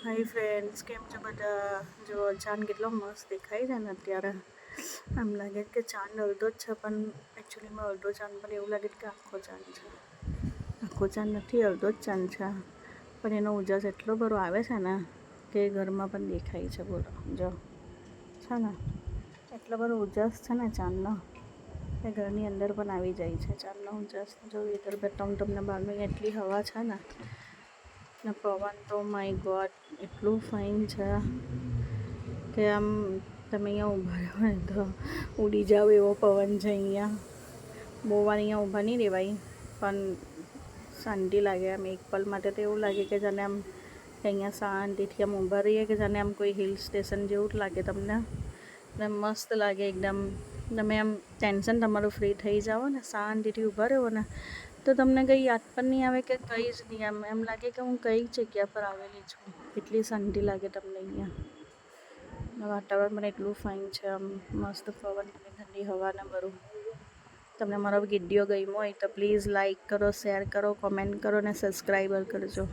Hi friends, કેમ છો બધા? જો ચાંદ કેટલો મસ્ત દેખાય છે ને અત્યારે. આમ લાગે કે ચાંદ અડધો જ છે, પણ એકચ્યુઅલીમાં અડધો ચાંદ પણ એવું લાગે કે આખો ચાંદ છે. આખો ચાંદ નથી, અડધો જ ચાંદ છે, પણ એનો ઉજાસ એટલો બધો આવે છે ને કે ઘરમાં પણ દેખાય છે. બોલો જો છે ને, એટલો બધો ઉજાસ છે ને ચાંદનો એ ઘરની અંદર પણ આવી જાય છે. ચાંદનો ઉજાસ જો ઇધર બેઠા હું તમને બહારની એટલી હવા છે ને પવન તો માય ગોડ એટલું ફાઇન છે કે આમ તમે અહીંયા ઊભા રહો ને તો ઉડી જાવ એવો પવન છે અહીંયા. બહુ વાર અહીંયા ઊભા નહીં રહેવાય, પણ શાંતિ લાગે. આમ એક પલ માટે તો એવું લાગે કે જાણે આમ અહીંયા શાંતિથી આમ ઊભા રહીએ કે જાણે આમ કોઈ હિલ સ્ટેશન જેવું જ લાગે તમને. ને મસ્ત લાગે એકદમ. તમે આમ ટેન્શન તમારું ફ્રી થઈ જાઓ ને, શાંતિથી ઊભા રહો ને તો તમને કંઈ યાદ પણ નહીં આવે કે કંઈ જ નહીં. એમ લાગે કે હું કઈ જગ્યા પર આવેલી છું. એટલી શાંતિ લાગે તમને અહીંયા. વાતાવરણ પણ એટલું ફાઇન છે, આમ મસ્ત પવન, ઠંડી હવા ને બધું. તમને મારો વિડીયો ગમ્યો હોય તો પ્લીઝ લાઇક કરો, શેર કરો, કોમેન્ટ કરો ને સબસ્ક્રાઈબર કરજો.